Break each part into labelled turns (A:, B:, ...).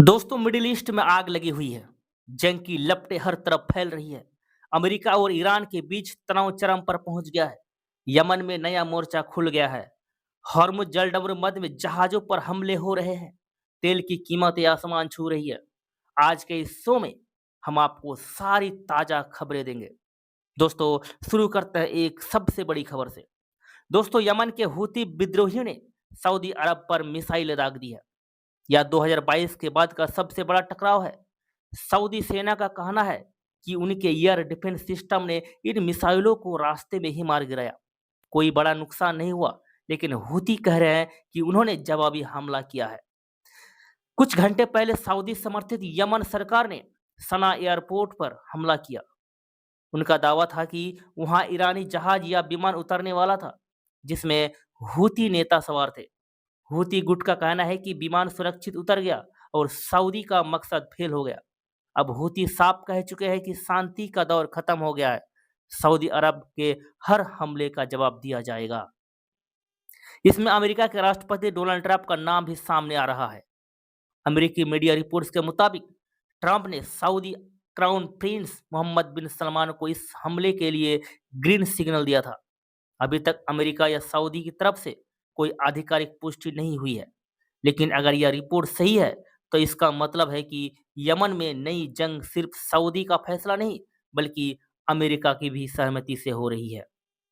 A: दोस्तों, middle east में आग लगी हुई है। जंग की लपटें हर तरफ फैल रही है। अमेरिका और ईरान के बीच तनाव चरम पर पहुंच गया है। यमन में नया मोर्चा खुल गया है। हॉर्मुज जलडब्र मध्य में जहाजों पर हमले हो रहे हैं। तेल की कीमतें आसमान छू रही है। आज के इस शो में हम आपको सारी ताजा खबरें देंगे। दोस्तों, शुरू करते हैं एक सबसे बड़ी खबर से। दोस्तों, यमन के हूती विद्रोहियों ने सऊदी अरब पर मिसाइल दाग दी है। यह 2022 के बाद का सबसे बड़ा टकराव है। सऊदी सेना का कहना है कि उनके एयर डिफेंस सिस्टम ने इन मिसाइलों को रास्ते में ही मार गिराया। कोई बड़ा नुकसान नहीं हुआ, लेकिन हूती कह रहे हैं कि उन्होंने जवाबी हमला किया है। कुछ घंटे पहले सऊदी समर्थित यमन सरकार ने सना एयरपोर्ट पर हमला किया। उनका दावा था कि वहां ईरानी जहाज या विमान उतरने वाला था, जिसमें हूती नेता सवार थे। हूती गुट का कहना है कि विमान सुरक्षित उतर गया और सऊदी का मकसद फेल हो गया। अब हूती साफ कह चुके हैं कि शांति का दौर खत्म हो गया है। सऊदी अरब के हर हमले का जवाब दिया जाएगा। इसमें अमेरिका के राष्ट्रपति डोनाल्ड ट्रंप का नाम भी सामने आ रहा है। अमेरिकी मीडिया रिपोर्ट्स के मुताबिक ट्रंप ने सऊदी क्राउन प्रिंस मोहम्मद बिन सलमान को इस हमले के लिए ग्रीन सिग्नल दिया था। अभी तक अमेरिका या सऊदी की तरफ से कोई आधिकारिक पुष्टि नहीं हुई है, लेकिन अगर यह रिपोर्ट सही है तो इसका मतलब है कि यमन में नई जंग सिर्फ सऊदी का फैसला नहीं, बल्कि अमेरिका की भी सहमति से हो रही है।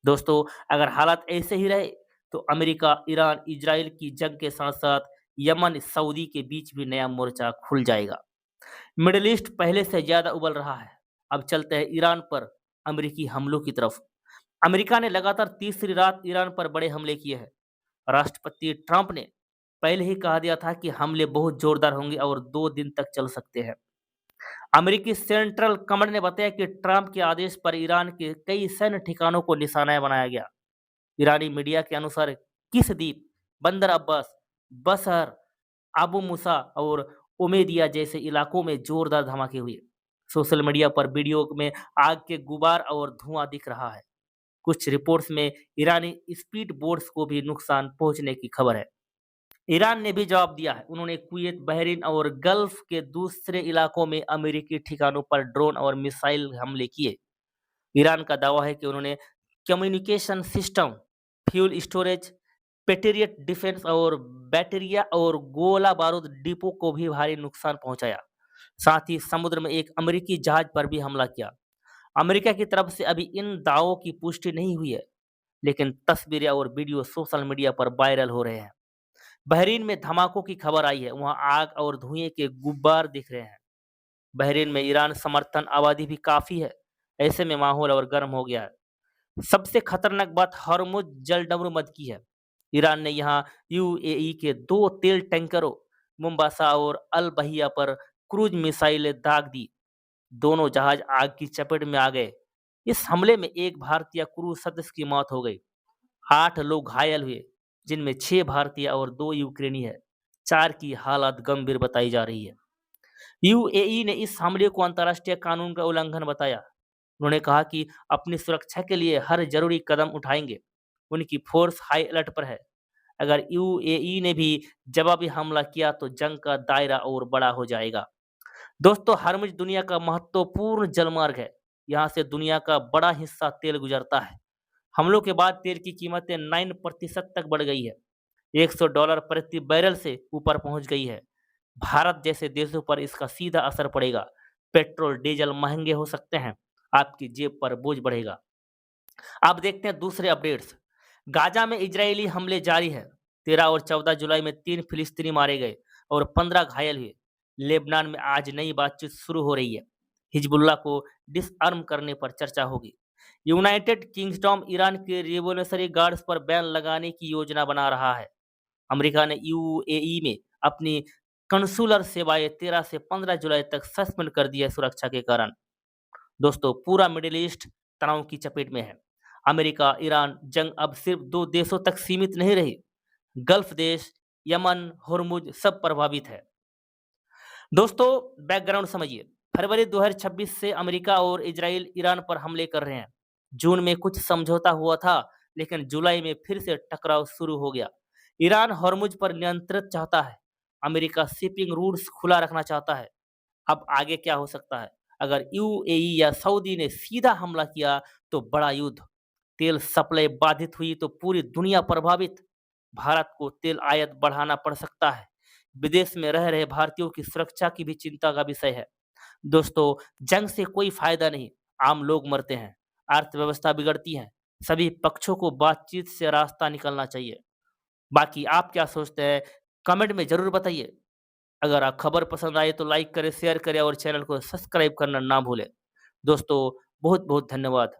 A: दोस्तों, अगर हालात ऐसे ही रहे तो अमेरिका ईरान इजराइल की जंग के साथ साथ यमन सऊदी के बीच भी नया मोर्चा खुल जाएगा। मिडिल ईस्ट पहले से ज्यादा उबल रहा है। अब चलते हैं ईरान पर अमेरिकी हमलों की तरफ। अमेरिका ने लगातार तीसरी रात ईरान पर बड़े हमले किए हैं। राष्ट्रपति ट्रंप ने पहले ही कहा दिया था कि हमले बहुत जोरदार होंगे और 2 दिन तक चल सकते हैं। अमेरिकी सेंट्रल कमांड ने बताया कि ट्रंप के आदेश पर ईरान के कई सैन्य ठिकानों को निशाना बनाया गया। ईरानी मीडिया के अनुसार किस द्वीप, बंदर अब्बास, बसर, आबू मूसा और उमेदिया जैसे इलाकों में जोरदार धमाके हुए। सोशल मीडिया पर वीडियो में आग के गुबार और धुआं दिख रहा है। कुछ रिपोर्ट्स में ईरानी स्पीड बोट्स को भी नुकसान पहुंचने की खबर है। ईरान ने भी जवाब दिया है। उन्होंने कुवैत, बहरीन और गल्फ के दूसरे इलाकों में अमेरिकी ठिकानों पर ड्रोन और मिसाइल हमले किए। ईरान का दावा है कि उन्होंने communication system, fuel storage, patriot defence और बैटरिया और गोला बारूद डिपो को भी भारी नुकसान पहुंचाया। साथ ही समुद्र में एक अमेरिकी जहाज पर भी हमला किया। अमेरिका की तरफ से अभी इन दावों की पुष्टि नहीं हुई है, लेकिन तस्वीरें और वीडियो सोशल मीडिया पर वायरल हो रहे हैं। बहरीन में धमाकों की खबर आई है। वहां आग और धुएं के गुब्बार दिख रहे हैं। बहरीन में ईरान समर्थन आबादी भी काफी है। ऐसे में माहौल और गर्म हो गया है। सबसे खतरनाक बात हॉर्मुज जलडमरू मध्य की है। ईरान ने यहां यूएई के 2 तेल टैंकरों मुम्बासा और अल बहिया पर क्रूज मिसाइलें दाग दी। दोनों जहाज आग की चपेट में आ गए। इस हमले में एक भारतीय क्रू सदस्य की मौत हो गई। 8 लोग घायल हुए, जिनमें 6 भारतीय और 2 यूक्रेनी है। 4 की हालत गंभीर बताई जा रही है। यूएई ने इस हमले को अंतर्राष्ट्रीय कानून का उल्लंघन बताया। उन्होंने कहा कि अपनी सुरक्षा के लिए हर जरूरी कदम उठाएंगे। उनकी फोर्स हाई अलर्ट पर है। अगर यूएई ने भी जवाबी हमला किया तो जंग का दायरा और बड़ा हो जाएगा। दोस्तों, हॉर्मुज दुनिया का महत्वपूर्ण जलमार्ग है। यहाँ से दुनिया का बड़ा हिस्सा तेल गुजरता है। हमलों के बाद तेल की कीमतें 9% तक बढ़ गई है। $100 प्रति बैरल से ऊपर पहुंच गई है। भारत जैसे देशों पर इसका सीधा असर पड़ेगा। पेट्रोल डीजल महंगे हो सकते हैं। आपकी जेब पर बोझ बढ़ेगा। अब देखते हैं दूसरे अपडेट्स। गाजा में इजरायली हमले जारी है। 13 और 14 जुलाई में 3 फिलिस्तीनी मारे गए और 15 घायल हुए। लेबनान में आज नई बातचीत शुरू हो रही है। हिजबुल्लाह को डिसआर्म करने पर चर्चा होगी। यूनाइटेड किंगडम ईरान के रिवोल्यूशनरी गार्ड्स पर बैन लगाने की योजना बना रहा है। अमेरिका ने यूएई में अपनी कंसुलर सेवाएं 13 से 15 जुलाई तक सस्पेंड कर दी है सुरक्षा के कारण। दोस्तों, पूरा मिडिल ईस्ट तनाव की चपेट में है। अमेरिका ईरान जंग अब सिर्फ 2 देशों तक सीमित नहीं रही। गल्फ देश, यमन, हुर्मुज सब प्रभावित है। दोस्तों, बैकग्राउंड समझिए। फरवरी 2026 से अमेरिका और इजराइल ईरान पर हमले कर रहे हैं। जून में कुछ समझौता हुआ था, लेकिन जुलाई में फिर से टकराव शुरू हो गया। ईरान हुर्मुज पर नियंत्रण चाहता है। अमेरिका शिपिंग रूट्स खुला रखना चाहता है। अब आगे क्या हो सकता है? अगर यूएई या सऊदी ने सीधा हमला किया तो बड़ा युद्ध, तेल सप्लाई बाधित हुई तो पूरी दुनिया प्रभावित, भारत को तेल आयात बढ़ाना पड़ सकता है। विदेश में रह रहे भारतीयों की सुरक्षा की भी चिंता का विषय है। दोस्तों, जंग से कोई फायदा नहीं, आम लोग मरते हैं, अर्थव्यवस्था बिगड़ती है। सभी पक्षों को बातचीत से रास्ता निकलना चाहिए। बाकी आप क्या सोचते हैं? कमेंट में जरूर बताइए। अगर आप खबर पसंद आए तो लाइक करें, शेयर करें और चैनल को सब्सक्राइब करना ना भूलें। दोस्तों, बहुत बहुत धन्यवाद।